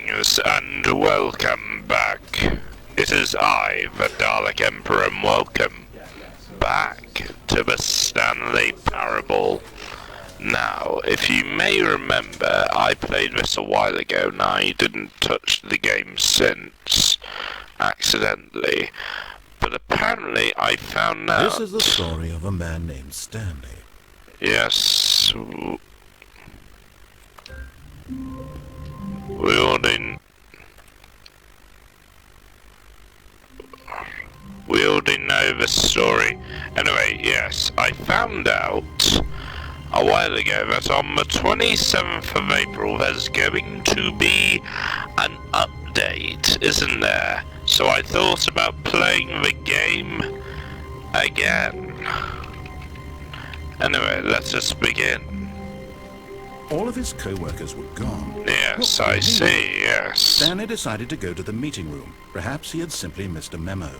Greetings and welcome back. It is I, the Dalek Emperor, and welcome back to the Stanley parable. Now, if you may remember, I played this a while ago. Now, I didn't touch the game since, accidentally. But apparently I found out... This is the story of a man named Stanley. Yes. We already know the story. Anyway, yes, I found out a while ago that on the 27th of April there's going to be an update, isn't there? So I thought about playing the game again. Anyway, let us begin. All of his co-workers were gone. Yes, I see, yes. Stanley decided to go to the meeting room. Perhaps he had simply missed a memo.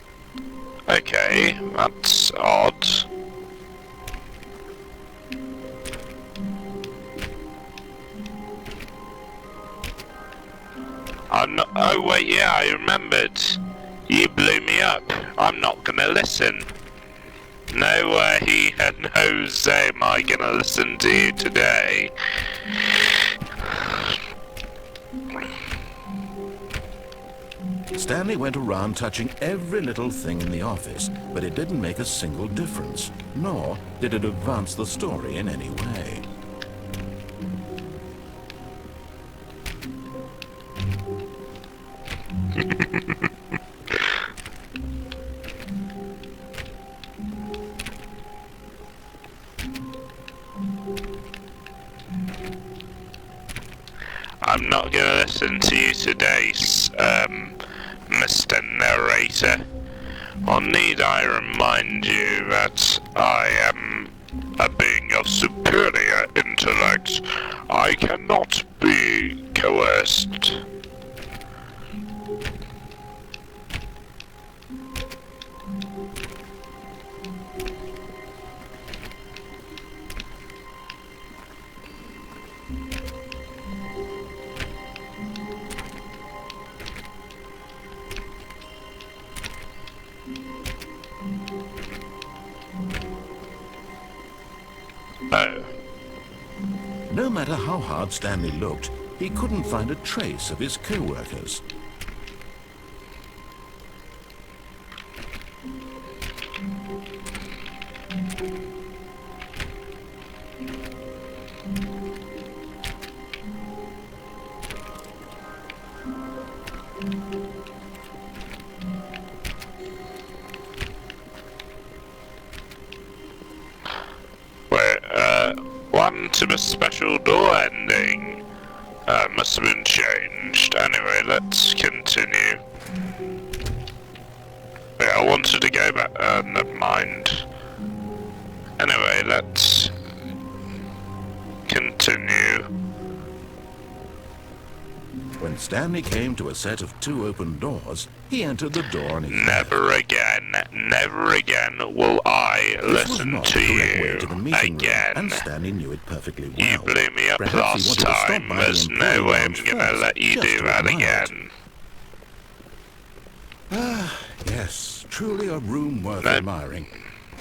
Okay, that's odd. I'm not... Oh, wait, yeah, I remembered. You blew me up. I'm not gonna listen. No way, no Jose am I gonna listen to you today. Stanley went around touching every little thing in the office, but it didn't make a single difference, nor did it advance the story in any way. I'm not gonna listen to you today, Mr. Narrator. Or need I remind you that I am a being of superior intellect? I cannot be coerced. Oh. No matter how hard Stanley looked, he couldn't find a trace of his co-workers. One to the special door ending. Must have been changed. Anyway, let's continue. Yeah, I wanted to go back. Never mind. Anyway, let's continue. When Stanley came to a set of 2 open doors, he entered the door on his Never again will I listen to you again. And Stanley knew it perfectly well. You blew me up Perhaps last time. There's no way I'm gonna let you do that again. Ah, yes, truly a room worth admiring.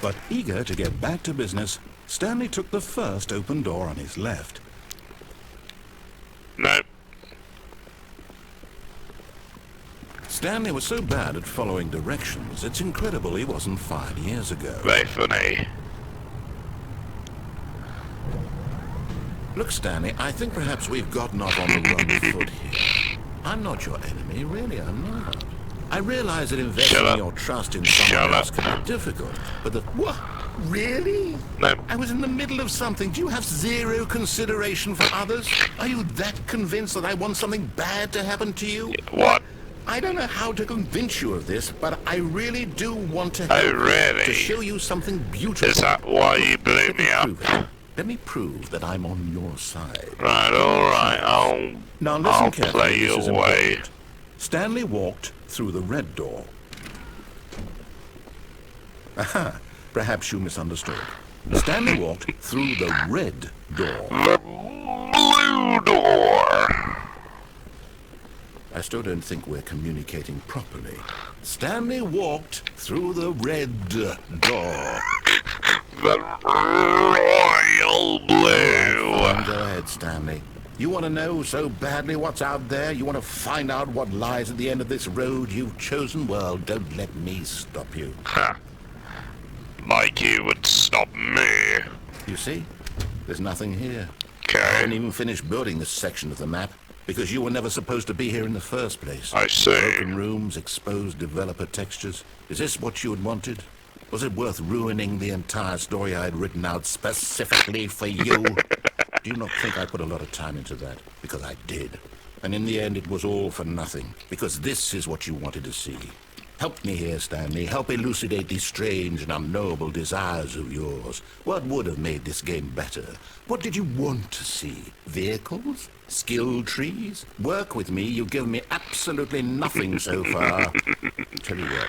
But eager to get back to business, Stanley took the first open door on his left. No. Stanley was so bad at following directions, it's incredible he wasn't fired years ago. Very funny. Look, Stanley, I think perhaps we've gotten off on the wrong foot here. I'm not your enemy, really, I'm not. I realize that investing your trust in someone else can be difficult, but What? Really? No. I was in the middle of something. Do you have zero consideration for others? Are you that convinced that I want something bad to happen to you? What? I don't know how to convince you of this, but I really do want to help really? to show you something beautiful. Is that why you blew me up? Let me prove that I'm on your side. Right, alright, I'll play your way. Stanley walked through the red door. Aha, perhaps you misunderstood. Stanley walked through the red door. The blue door. I still don't think we're communicating properly. Stanley walked through the red door. The royal blue. Go ahead, Stanley. You want to know so badly what's out there? You want to find out what lies at the end of this road you've chosen? Well, don't let me stop you. Ha. Like you would stop me. You see? There's nothing here. I Okay. haven't even finished building this section of the map, because you were never supposed to be here in the first place. I see. Broken rooms, exposed developer textures. Is this what you had wanted? Was it worth ruining the entire story I had written out specifically for you? Do you not think I put a lot of time into that? Because I did. And in the end, it was all for nothing. Because this is what you wanted to see. Help me here, Stanley. Help elucidate these strange and unknowable desires of yours. What would have made this game better? What did you want to see? Vehicles? Skill trees? Work with me. You've given me absolutely nothing so far. Tell you what.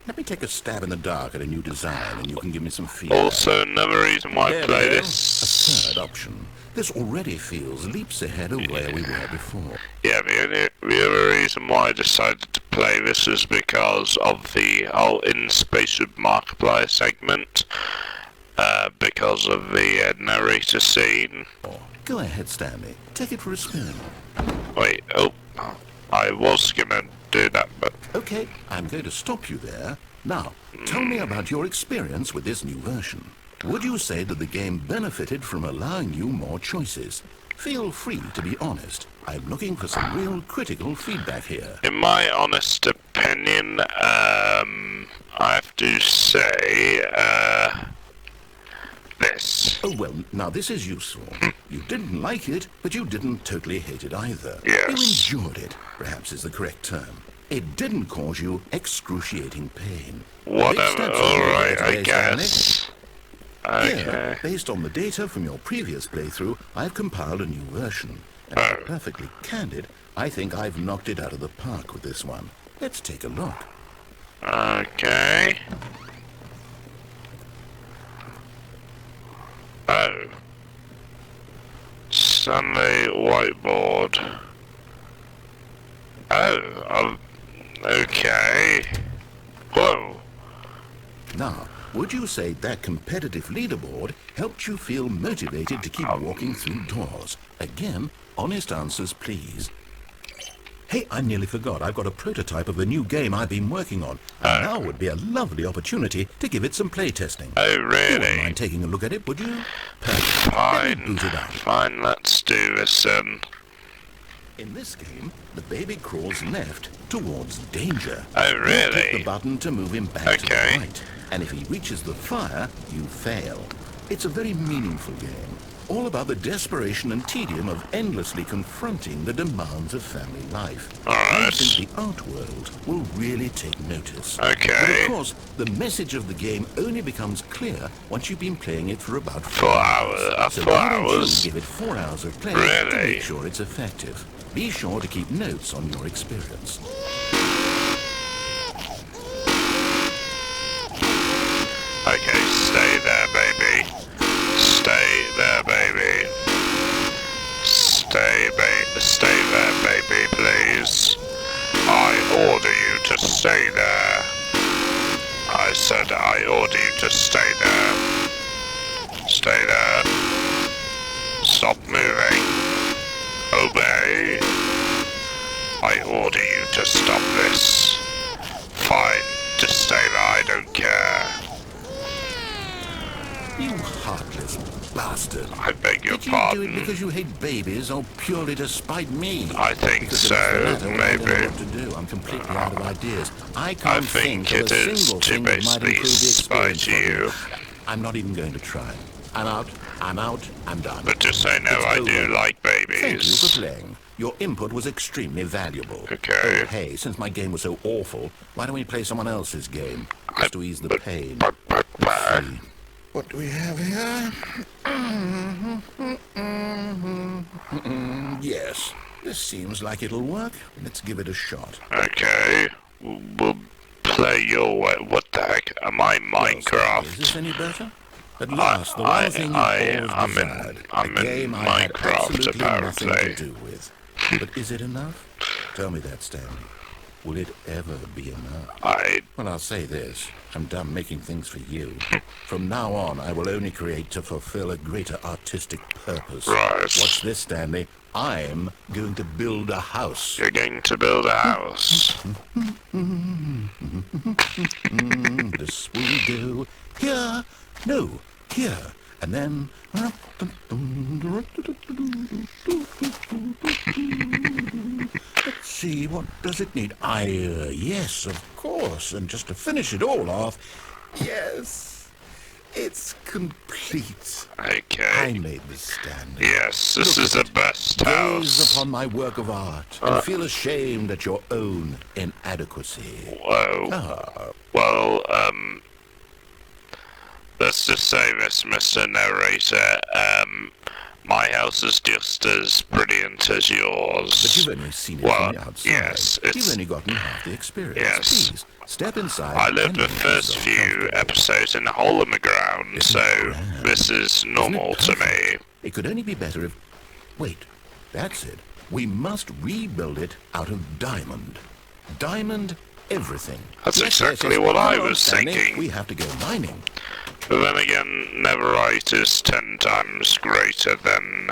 Let me take a stab in the dark at a new design, and you can give me some feedback. Also, another reason why I There play we go. this. A third option. This already feels leaps ahead of where we were before. Yeah, the other reason why I decided to play this is because of the whole in space with Markiplier segment. Because of the narrator scene. Go ahead, Stanley. Take it for a spin. Wait, oh, I was gonna do that, but Okay, I'm going to stop you there. Now, tell me about your experience with this new version. Would you say that the game benefited from allowing you more choices? Feel free to be honest. I'm looking for some real critical feedback here. in my honest opinion, I have to say, this. Oh, well, now this is useful. You didn't like it, but you didn't totally hate it either. Yes. You enjoyed it, perhaps is the correct term. It didn't cause you excruciating pain. Big Whatever, steps on your way alright, I today, Stanley. guess. Here, Okay. based on the data from your previous playthrough, I've compiled a new version. And to be perfectly candid, I think I've knocked it out of the park with this one. Let's take a look. Okay. Oh. Stanley whiteboard. Oh, okay. Whoa. Now, would you say that competitive leaderboard helped you feel motivated to keep walking through doors? Again, honest answers, please. Hey, I nearly forgot. I've got a prototype of a new game I've been working on. And now would be a lovely opportunity to give it some playtesting. Oh, You wouldn't really? mind taking a look at it, would you? Perfect. Let me Fine. boot it up. Fine, let's do this then. In this game, the baby crawls left towards danger. Oh, You click really? the button to move him back to Okay. the right. And if he reaches the fire, you fail. It's a very meaningful game. All about the desperation and tedium of endlessly confronting the demands of family life. I Alright. think the art world will really take notice. Okay. But of course, the message of the game only becomes clear once you've been playing it for about 4 hours. So 4 why don't you hours? give it 4 hours of play to Really? make sure it's effective. Be sure to keep notes on your experience. Okay, stay there, baby. Stay there, baby. Stay there, baby, please. I order you to stay there. I said I order you to stay there. Stay there. Stop moving. Obey. I order you to stop this. Fine, just stay there, I don't care. You heartless bastard. I beg your Did you do pardon. it because you hate babies or purely to spite me? I think Because so, if it's the latter, well, I don't know maybe. what to do. I'm completely out of ideas. I can't think of it a is single to thing that might basically improve the experience spite for you. I'm not even going to try. I'm out. I'm out. I'm done. But just so you know, It's I do over. like Thank you for babies. playing. Your input was extremely valuable. Okay. Oh, hey, since my game was so awful, why don't we play someone else's game? Just to ease the pain. Let's see. What do we have here? Yes, this seems like it'll work. Let's give it a shot. Okay, we'll play your way. What the heck? Am I Is Minecraft? this any better? At last, the one thing you've always I'm desired. in a game I had Minecraft, absolutely nothing to apparently. do with. But is it enough? Tell me that, Stanley. Will it ever be enough? Well, I'll say this. I'm done making things for you. From now on, I will only create to fulfill a greater artistic purpose. Right. Watch this, Stanley. I'm going to build a house. You're going to build a house. This will go here. No, here. And then... Let's see, what does it need? Yes, of course. And just to finish it all off, yes, it's complete. Okay. I made this, Stanley. Yes, this is the best house. Gaze upon my work of art and feel ashamed at your own inadequacy. Whoa. Well, let's just say this, Mr. Narrator. My house is just as brilliant as yours. But you've only seen it from the outside. Yes, you've only gotten half the experience. Yes. Please, step inside. I lived the first few episodes in a hole in the ground, so this is normal to me. It could only be better if... Wait, that's it. We must rebuild it out of diamond. Diamond everything. That's exactly what I was thinking. We have to go mining. But then again, netherite is 10 times greater than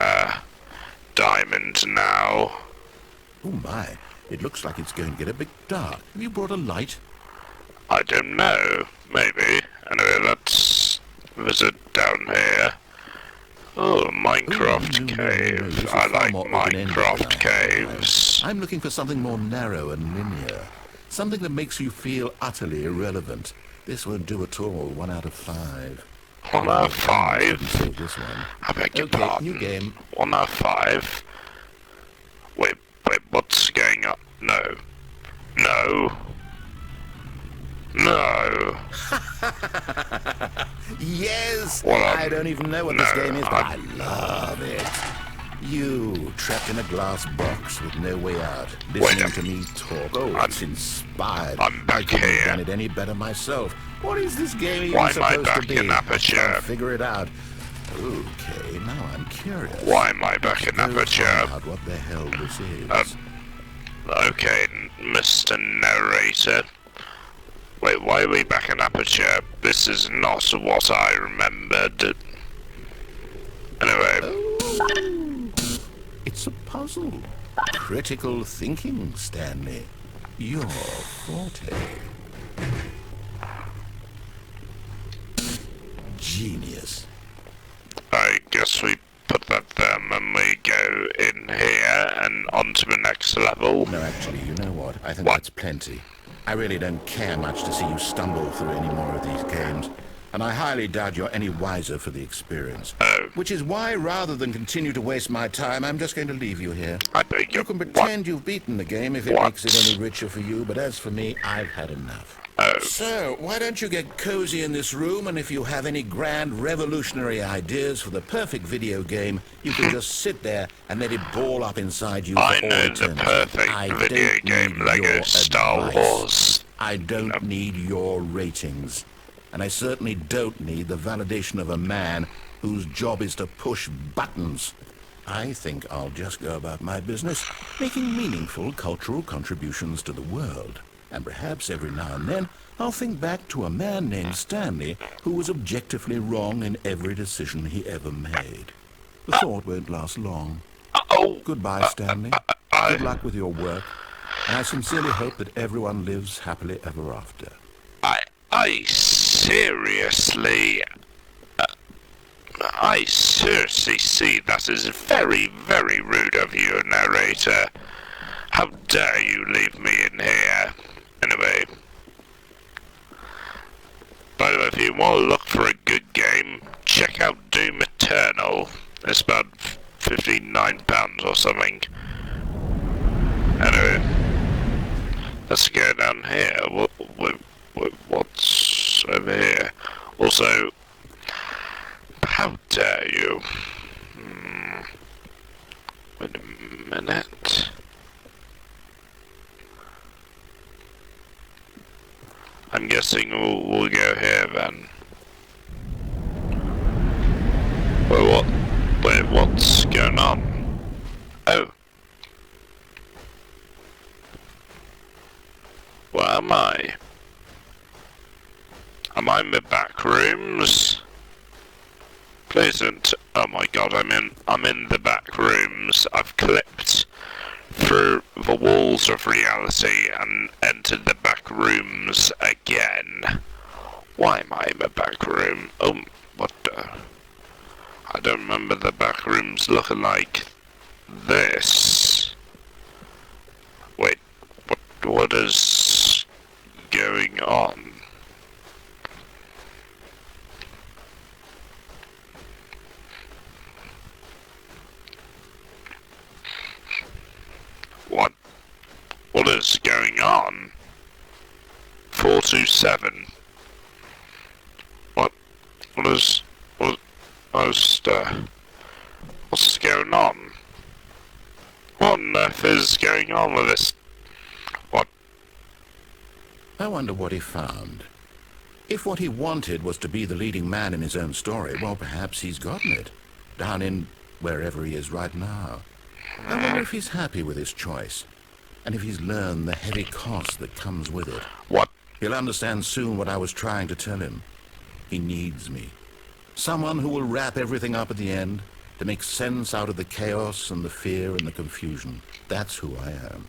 diamond now. Oh my, it looks like it's going to get a bit dark. Have you brought a light? I don't know, maybe. Anyway, let's visit down here. Oh, Minecraft cave. I like Minecraft caves. I'm looking for something more narrow and linear. Something that makes you feel utterly irrelevant. This won't do at all. 1 out of 5. 1 out of 5? This one. I beg your pardon. New game. 1 out of 5? Wait, what's going on? No. Yes! I don't even know what this game is, but I love it. You, trapped in a glass box with no way out, listening to me talk. Oh, it's inspired. I'm back I couldn't have here. done it any better myself. What is this game even Why am I supposed to back be? in Aperture? I can't figure it out. Okay, now I'm curious. Why am I back in Aperture? Find out what the hell this is. Okay, Mr. Narrator. Wait, why are we back in Aperture? This is not what I remembered. Anyway. It's a puzzle. Critical thinking, Stanley. Your forte. Genius. I guess we put that there and we go in here and on to the next level. No, actually, you know what? I think that's plenty. I really don't care much to see you stumble through any more of these games. And I highly doubt you're any wiser for the experience. Oh. Which is why, rather than continue to waste my time, I'm just going to leave you here. I beg your... You can pretend you've beaten the game if it makes it any richer for you, but as for me, I've had enough. Oh. So, why don't you get cozy in this room, and if you have any grand revolutionary ideas for the perfect video game, you can just sit there and let it ball up inside you for all eternity. I know the perfect video game, Lego Star Wars. I don't need your ratings. And I certainly don't need the validation of a man whose job is to push buttons. I think I'll just go about my business, making meaningful cultural contributions to the world. And perhaps every now and then, I'll think back to a man named Stanley who was objectively wrong in every decision he ever made. The thought won't last long. Goodbye, Stanley. Good luck with your work. And I sincerely hope that everyone lives happily ever after. I seriously see that is very, very rude of you, narrator. How dare you leave me in here? Anyway. By the way, if you want to look for a good game, check out Doom Eternal. It's about £59 or something. Anyway. Let's go down here. What's over here? Also, how dare you? Wait a minute. I'm guessing we'll go here then. Wait, what's going on? Oh. Where am I? Am I in the back rooms? Please don't. Oh my god, I'm in the back rooms. I've clipped through the walls of reality and entered the back rooms again. Why am I in the back room? Oh, what the? I don't remember the back rooms looking like this. Wait, what is going on? What is going on? 427. What's going on? What on earth is going on with this? What? I wonder what he found. If what he wanted was to be the leading man in his own story, well, perhaps he's gotten it. Down in wherever he is right now. I wonder if he's happy with his choice. And if he's learned the heavy cost that comes with it. What? He'll understand soon what I was trying to tell him. He needs me. Someone who will wrap everything up at the end, to make sense out of the chaos and the fear and the confusion. That's who I am.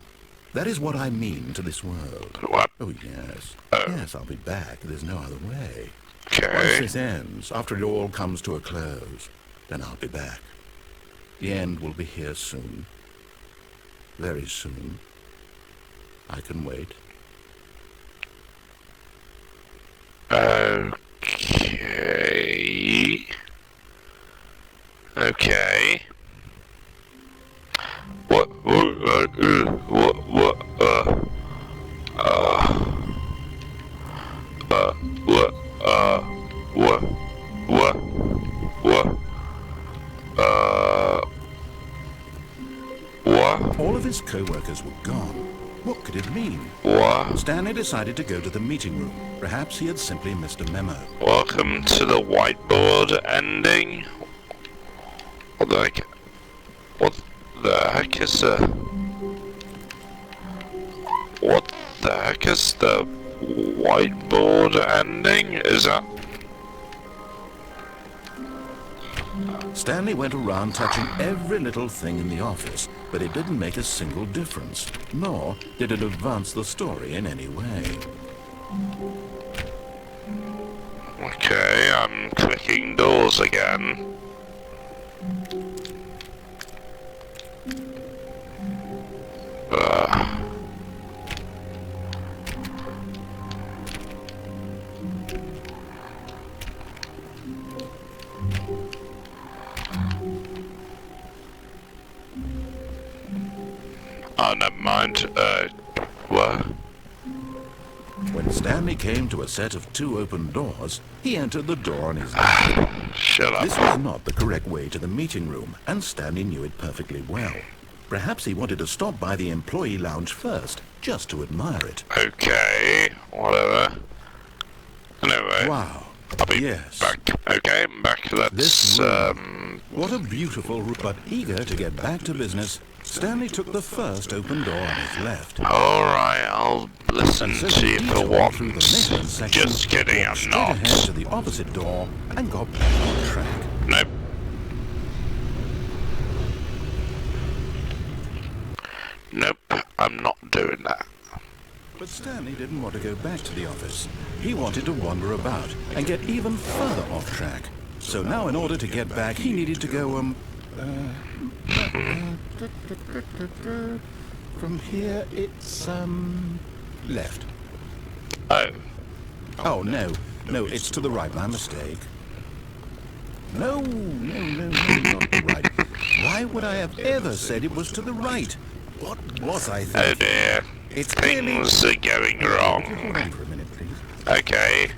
That is what I mean to this world. What? Oh, yes. Yes, I'll be back. There's no other way. Okay. Once this ends, after it all comes to a close, then I'll be back. The end will be here soon. Very soon. I can wait. Okay. All of his co-workers were gone. What could it mean? What? Stanley decided to go to the meeting room. Perhaps he had simply missed a memo. Welcome to the whiteboard ending. What the heck is the... What the heck is the whiteboard ending? Is that... Stanley went around touching every little thing in the office, but it didn't make a single difference, nor did it advance the story in any way. Okay, I'm clicking doors again. Oh, never mind. What? When Stanley came to a set of 2 open doors, he entered the door on his left. Shut up. This was not the correct way to the meeting room, and Stanley knew it perfectly well. Perhaps he wanted to stop by the employee lounge first, just to admire it. Okay, whatever. Anyway. Wow. I'll be yes. back. Okay, I'm back. Let's, This room. What a beautiful room. But eager to get back to business, Stanley took the first open door on his left. Alright, I'll listen So to you he for tore once. through the measuring section, Just kidding, walked I'm straight not. ahead to the opposite door and got back on track. Nope. Nope, I'm not doing that. But Stanley didn't want to go back to the office. He wanted to wander about and get even further off track. So now in order to get back, he needed to go, from here it's, left. Oh. Oh, no, it's to the right, my mistake. No, not the right. Why would I have ever said it was to the right? What was I thinking? Oh dear. It's Things are going wrong. Hold on for a minute, please. Okay.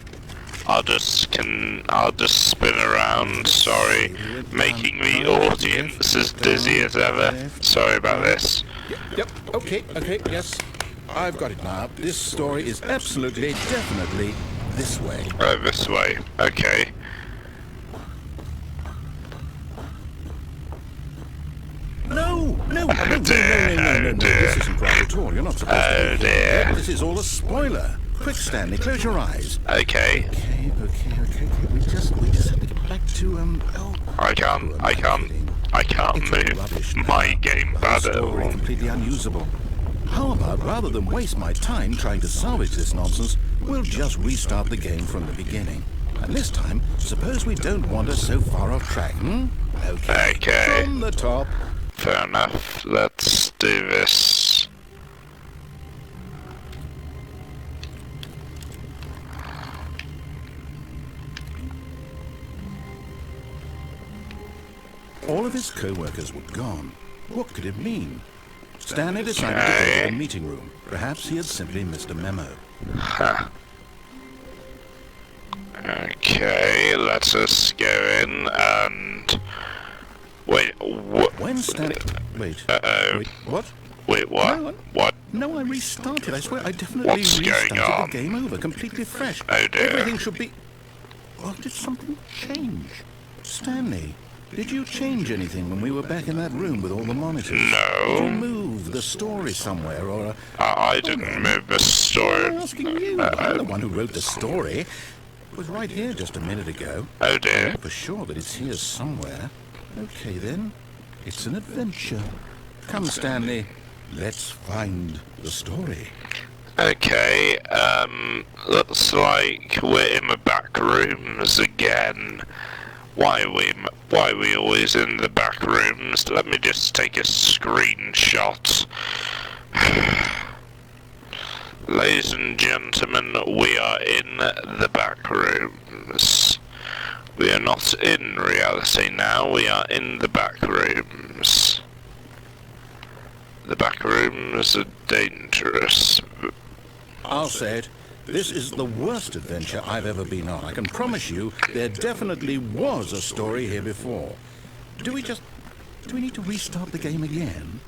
I'll just spin around, sorry. Making the audience as dizzy as ever. Sorry about this. Yep, okay, yes. I've got it now. This story is absolutely, definitely this way. Oh, this way. Okay. No. no, this isn't right at all. You're not supposed to be here. This is all a spoiler. Quick, Stanley, close your eyes. Okay. Okay. We just have to get back to, I can't move my gamepad at story all. completely unusable. How about, rather than waste my time trying to salvage this nonsense, we'll just restart the game from the beginning. And this time, suppose we don't wander so far off track, Okay. From the top. Fair enough. Let's do this. All of his co-workers were gone. What could it mean? Stanley decided to go to the meeting room. Perhaps he had simply missed a memo. Okay, let us go in and... Wait, what? When Stanley... Wait. Uh-oh. Wait, what? Wait, what? No, What? No, I restarted. I swear, I definitely What's restarted going on? the game over, completely fresh. Oh dear. Everything should be... Well, did something change? Stanley, did you change anything when we were back in that room with all the monitors? No. Did you move the story somewhere, or... I didn't move the story. I'm asking you. I'm the one who wrote the story. It was right here just a minute ago. Oh dear. I know for sure that it's here somewhere. Okay then, it's an adventure. Come, Stanley, let's find the story. Okay, looks like we're in the back rooms again. Why are we always in the back rooms? Let me just take a screenshot. Ladies and gentlemen, we are in the back rooms. We are not in reality now, we are in the back rooms. The back rooms are dangerous. I'll say it. This is the worst adventure I've ever been on. I can promise you there definitely was a story here before. Do we need to restart the game again?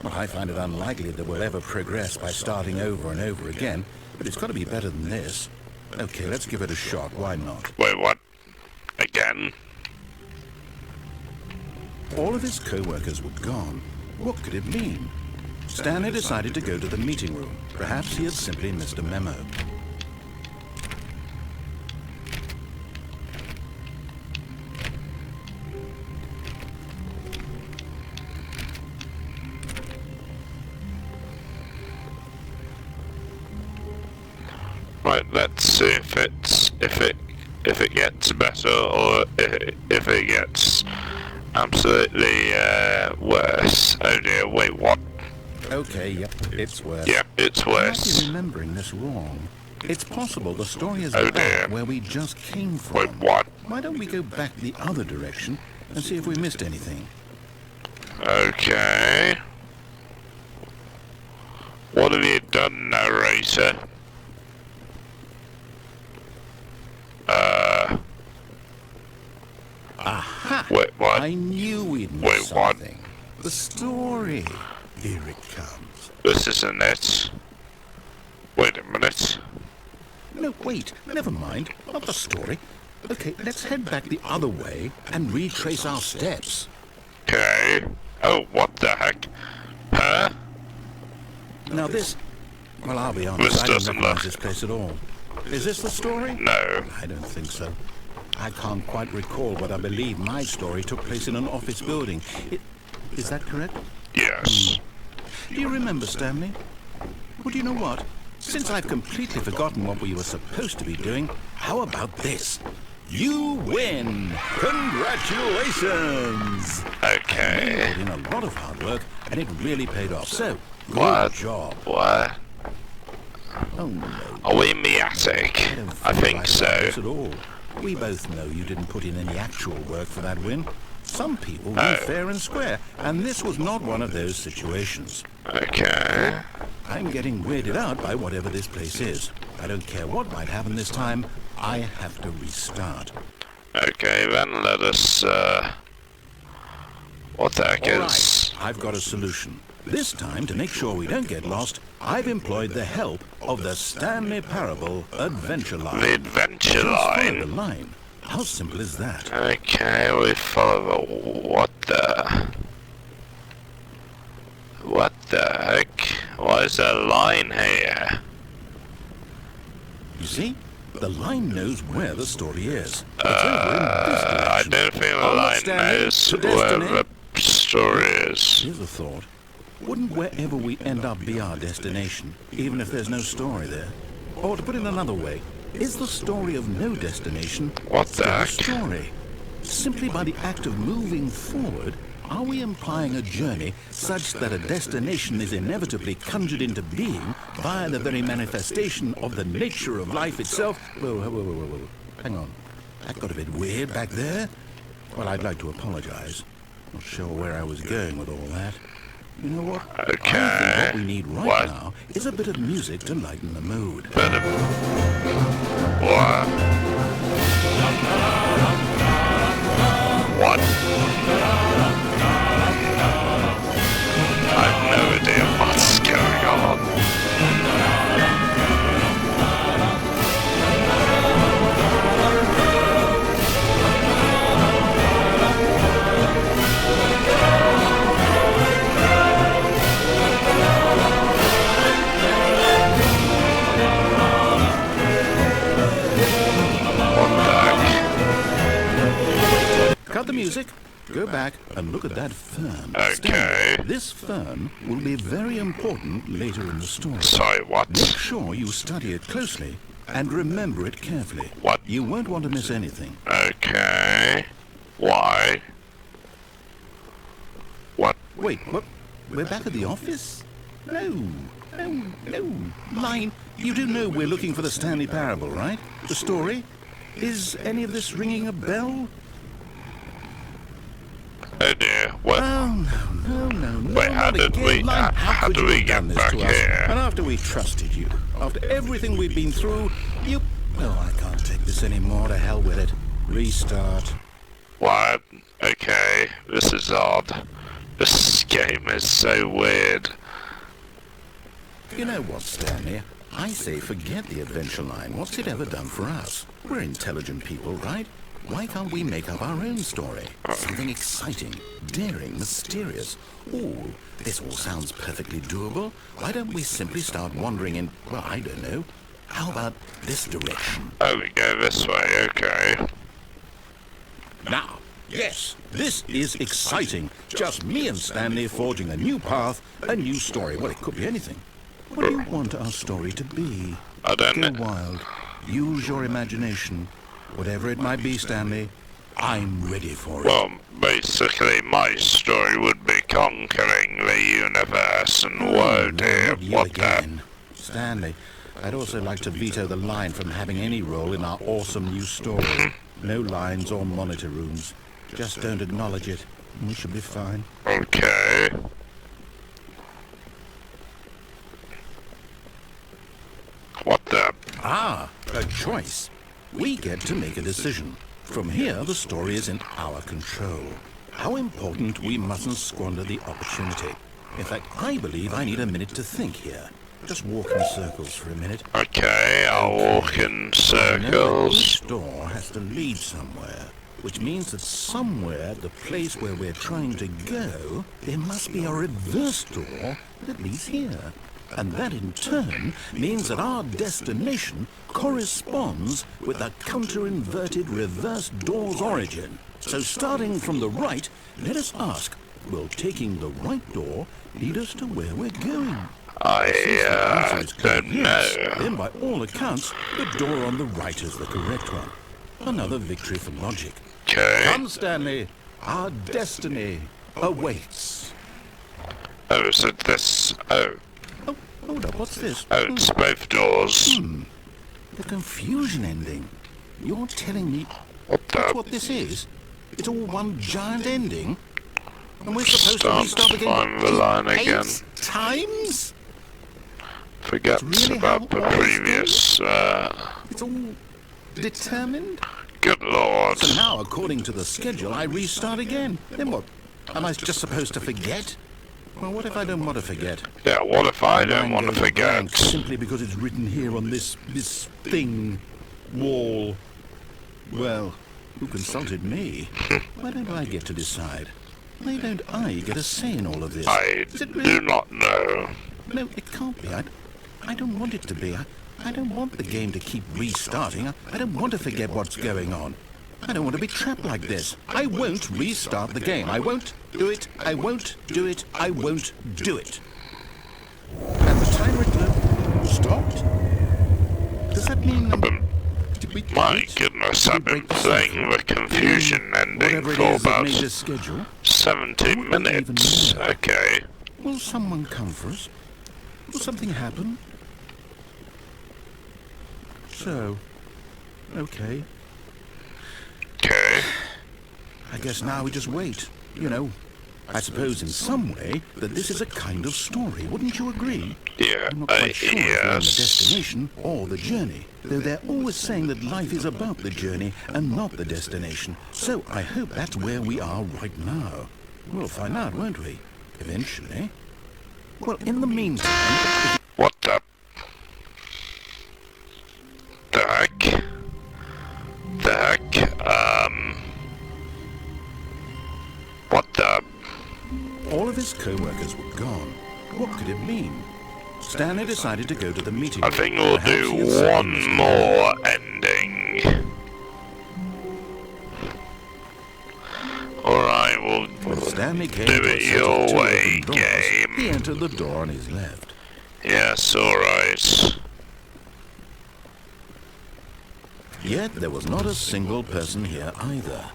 Well, I find it unlikely that we'll ever progress by starting over and over again, but it's got to be better than this. Okay, let's give it a shot. Why not? Wait, what? Again? All of his co-workers were gone. What could it mean? Stanley decided to go to the meeting room. Perhaps he had simply missed a memo. Right, let's see if it gets better or if it gets absolutely worse. Oh dear, wait, what? Okay, yep, it's worse. Yep, it's I might worse. be remembering this wrong. It's possible the story is Oh back dear. where we just came from. Wait, what? Why don't we go back the other direction and see if we missed anything? Okay. What have you done, narrator? Aha! Wait, what? I knew we'd miss Wait, what? something. The story. Here it comes. This isn't it. Wait a minute. No, wait. Never mind. Not the story. Okay, let's head back the other way and retrace our steps. Okay. Oh, what the heck? Huh? Now this... Well, I'll be honest, This I don't doesn't recognize look- this place at all. Is this the story? No. I don't think so. I can't quite recall, but I believe my story took place in an office building. Is that correct? Yes. Do you remember, Stanley? Well, do you know what? Since I've completely forgotten what we were supposed to be doing, how about this? You win! Congratulations! Okay. You put in a lot of hard work, and it really paid off. So, good What? job. What? Oh, no. Are we in the attic? don't I feel think like so. this at all. We both know you didn't put in any actual work for that win. Some people win fair and square, and this was not one of those situations. Okay. I'm getting weirded out by whatever this place is. I don't care what might happen this time. I have to restart. Okay, then let us, what the heck All is... right, I've got a solution. This time, to make sure we don't get lost, I've employed the help of the Stanley Parable Adventure Line. The adventure Just follow the line. line. How simple is that? Okay, we follow the... What the... What the heck? Why is there a line here? You see? The line knows where the story is. I don't think the line knows where the story is. Here's a thought. Wouldn't wherever we end up be our destination, even if there's no story there? Or to put it another way, is the story of no destination What the still a heck? story? Simply by the act of moving forward, are we implying a journey such that a destination is inevitably conjured into being via the very manifestation of the nature of life itself? Whoa. Hang on. That got a bit weird back there. Well, I'd like to apologize. Not sure where I was going with all that. You know what? Okay. I think what we need right What? now is a bit of music to lighten the mood. What? What? I've no idea what's going on. Cut the music. Go back and look at that fern. Okay. Stanley, this fern will be very important later in the story. Sorry, Make what? sure you study it closely and remember it carefully. What? You won't want to miss anything. Okay. Why? What? Wait, what? We're back at the office? No. Line, you do know we're looking for the Stanley Parable, right? The story? Is any of this ringing a bell? Oh dear. What? Oh, no. Wait, how not did again. we- Line, how could do you we have get done this back to us? here? And after we trusted you, after everything we've been through, you... Oh, I can't take this anymore. To hell with it. Restart. What? Okay. This is odd. This game is so weird. You know what, Stanley? I say forget the adventure line. What's it ever done for us? We're intelligent people, right? Why can't we make up our own story? Something exciting, daring, mysterious. Ooh, this all sounds perfectly doable. Why don't we simply start wandering in, well, I don't know. How about this direction? Oh, we go this way. Okay. Now, yes, this is exciting. Just me and Stanley forging a new path, a new story. Well, it could be anything. What do you want our story to be? I don't Go know. wild. Use your imagination. Whatever it might be, Stanley, I'm ready for it. Well, basically, my story would be conquering the universe, and whoa, dear, not you what the... again. Stanley, I'd also like to veto the line from having any role in our awesome new story. No lines or monitor rooms. Just don't acknowledge it. We should be fine. Okay. What the... Ah, a choice. We get to make a decision. From here, the story is in our control. How important we mustn't squander the opportunity. In fact, I believe I need a minute to think here. Just walk in circles for a minute. Okay, I'll walk in Now, circles. each door has to lead somewhere, which means that somewhere at the place where we're trying to go, there must be a reverse door that leads here. And that in turn means that our destination corresponds with the counter-inverted reverse door's origin. So starting from the right, let us ask, will taking the right door lead us to where we're going? I don't know. Then by all accounts, the door on the right is the correct one. Another victory for logic. Okay. Come, Stanley, our destiny awaits. Oh, so this... Oh. Oh, hold up, what's this? Oh, it's both doors. The confusion ending. You're telling me What that's the... what this is? It's all one giant ending? And we're supposed to Start restart again find the line again. 8 times? Forget really about the how all previous... It's all determined? Good lord. So now, according to the schedule, I restart again. Then what? Am I just supposed to forget? Well, what if I don't want to forget? Yeah, what if I don't Mine want to goes forget? blank simply because it's written here on this thing, wall. Well, who consulted me? Why don't I get to decide? Why don't I get a say in all of this? I do not know. No, it can't be. I don't want it to be. I don't want the game to keep restarting. I don't want to forget what's going on. I don't want to be trapped like this. I won't restart the game. I won't do it. I won't do it. I won't do it. And the timer stopped? Does that mean... My goodness, I've been playing the confusion ending for about 70 minutes. Okay. Will someone come for us? Will something happen? So, okay. Okay. I guess now we just wait. You know, I suppose in some way that this is a kind of story. Wouldn't you agree? Yeah, I'm not quite sure if we're on the yes. destination or the journey. Though they're always saying that life is about the journey and not the destination. So I hope that's where we are right now. We'll find out, won't we? Eventually. Well, in the meantime... What the heck? The heck? What the... All of his co-workers were gone. What could it mean? Stanley decided to go to the meeting. I think we'll do one more ending. Alright, we'll Stanley came do to a it set of your two way, open doors. He game. entered the door on his left. Yes, alright. Yet there was not a single person here either.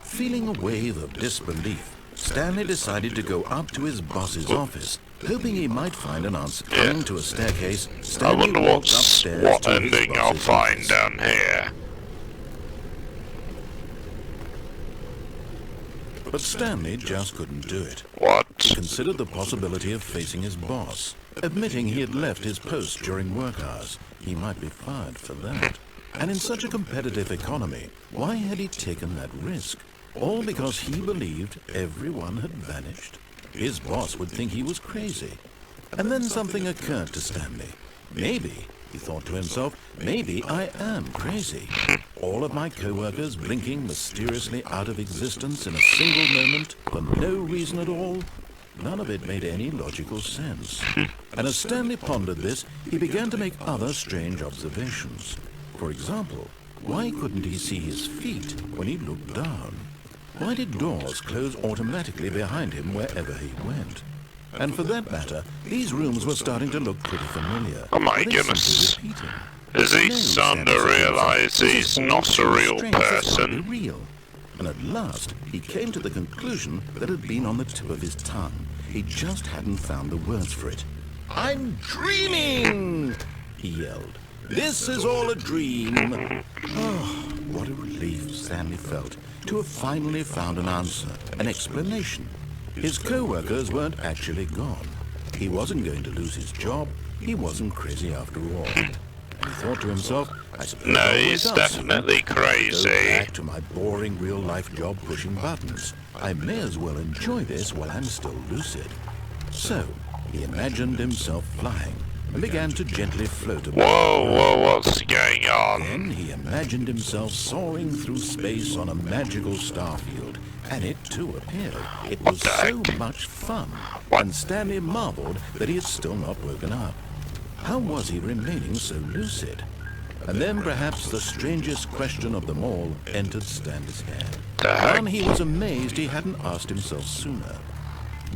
Feeling a wave of disbelief, Stanley decided to go up to his boss's office, hoping he might find an answer. Coming to a staircase, I Stanley wonder walked upstairs what to his ending I'll boss's find office. down here. But Stanley just couldn't do it. What? He considered the possibility of facing his boss, admitting he had left his post during work hours. He might be fired for that. And in such a competitive economy, why had he taken that risk? All because he believed everyone had vanished? His boss would think he was crazy. And then something occurred to Stanley. Maybe, he thought to himself, maybe I am crazy. All of my co-workers blinking mysteriously out of existence in a single moment for no reason at all. None of it made any logical sense. And as Stanley pondered this, he began to make other strange observations. For example, why couldn't he see his feet when he looked down? Why did doors close automatically behind him wherever he went? And for that matter, these rooms were starting to look pretty familiar. Oh my They goodness. seemed to be repeating. Is he No, starting to Stanley said realise to himself, he's this is not all a too real strange. This can't person? be real. And at last, he came to the conclusion that had been on the tip of his tongue. He just hadn't found the words for it. "I'm dreaming!" he yelled. "This is all a dream." Oh, what a relief Stanley felt to have finally found an answer, an explanation. His co-workers weren't actually gone. He wasn't going to lose his job. He wasn't crazy after all. He thought to himself, I suppose No, I'll he's wake up soon. definitely Go crazy. back to my boring real-life job pushing buttons. I may as well enjoy this while I'm still lucid. So, he imagined himself flying and began to gently float about. Whoa, what's going on? Then he imagined himself soaring through space on a magical starfield, and it too appeared. It was the so heck? much fun, What? and Stanley marveled that he had still not woken up. How was he remaining so lucid? And then perhaps the strangest question of them all entered Stanley's head. The heck? One he was amazed he hadn't asked himself sooner.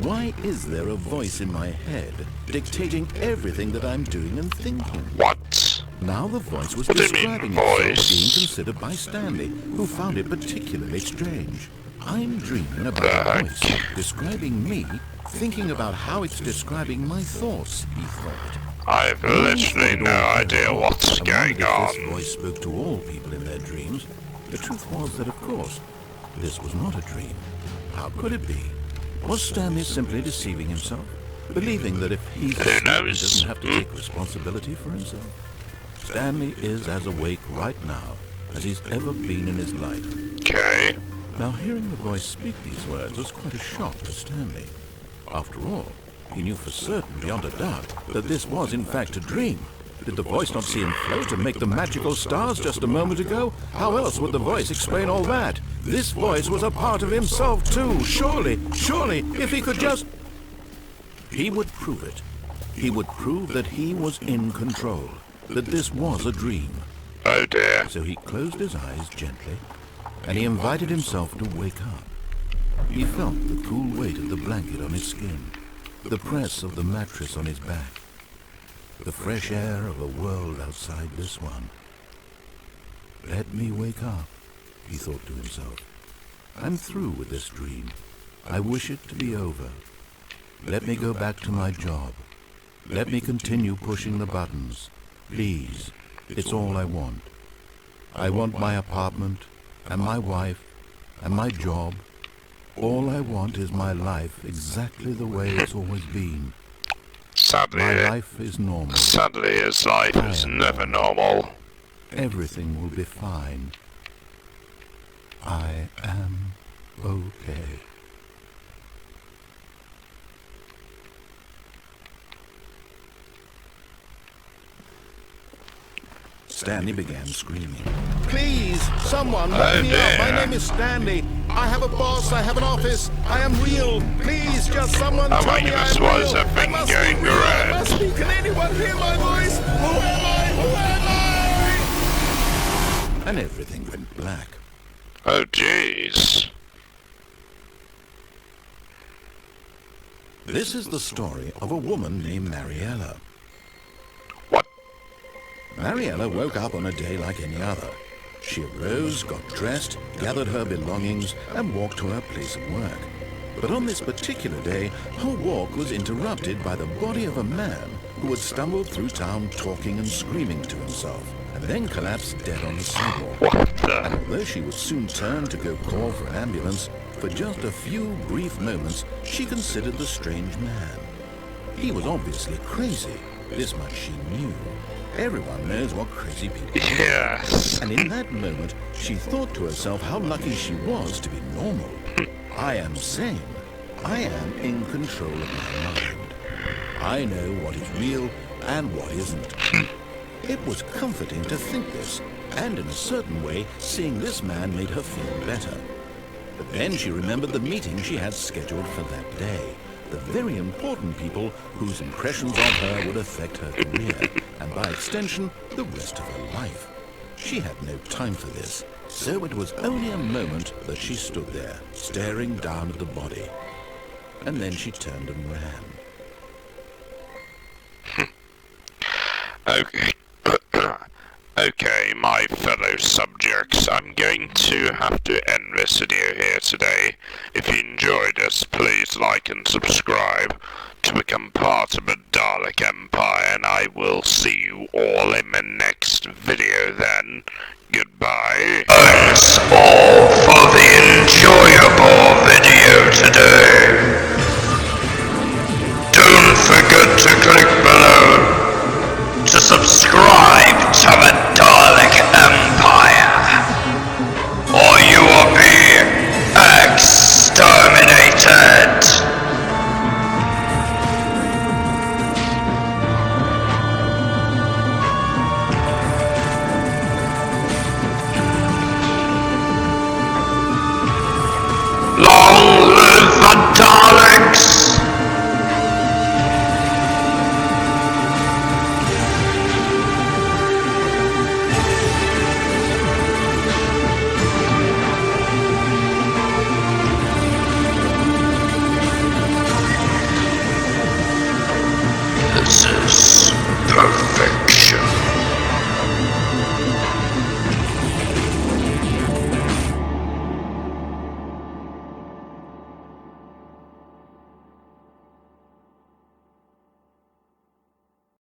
Why is there a voice in my head dictating everything that I'm doing and thinking? What? Now the voice was What do you mean, describing itself voice? being considered by Stanley, who found it particularly strange. I'm dreaming about The a heck? voice describing me, thinking about how it's describing my thoughts, he thought. I've literally no idea what's going This on. voice spoke to all people in their dreams. The truth was that, of course, this was not a dream. How could it be? Was Stanley simply deceiving himself, believing that if he's asleep, he knows? doesn't have to take responsibility for himself? Stanley is as awake right now as he's ever been in his life. Okay. Now, hearing the voice speak these words was quite a shock to Stanley. After all, he knew for certain, beyond a doubt, that this was in fact a dream. Did the voice not see him float and make the magical stars just a moment ago? How else would the voice explain all that? This voice was a part of himself too. Surely, if he could just... He would prove it. He would prove that he was in control, that this was a dream. Oh dear. So he closed his eyes gently, and he invited himself to wake up. He felt the cool weight of the blanket on his skin, the press of the mattress on his back, the fresh air of a world outside this one. Let me wake up, he thought to himself. I'm through with this dream. I wish it to be over. Let me go back to my job. Let me continue pushing the buttons. Please, it's all I want. I want my apartment, and my wife, and my job. All I want is my life exactly the way it's always been. Sadly, my life is normal. Sadly, his life is never normal. Everything will be fine. I am okay. Stanley began screaming. Please, someone, let me up. My name is Stanley. I have a boss. I have an office. I am real. Please, just someone tell me I'm real. I must be real. I must be. Can anyone hear my voice? Who am I? Who am I? And everything went black. Oh, jeez. This is the story of a woman named Mariella. Mariella woke up on a day like any other. She arose, got dressed, gathered her belongings, and walked to her place of work. But on this particular day, her walk was interrupted by the body of a man who had stumbled through town talking and screaming to himself, and then collapsed dead on the sidewalk. And although she was soon turned to go call for an ambulance, for just a few brief moments, she considered the strange man. He was obviously crazy. This much she knew. Everyone knows what crazy people do. Yes. And in that moment, she thought to herself how lucky she was to be normal. I am sane. I am in control of my mind. I know what is real and what isn't. It was comforting to think this, and in a certain way, seeing this man made her feel better. But then she remembered the meeting she had scheduled for that day. The very important people whose impressions of her would affect her career, and by extension, the rest of her life. She had no time for this, so it was only a moment that she stood there, staring down at the body. And then she turned and ran. Okay. Okay, my fellow subjects, I'm going to have to end this video here today. If you enjoyed this, please like and subscribe to become part of the Dalek Empire, and I will see you all in the next video then. Goodbye. Thanks all for the enjoyable video today.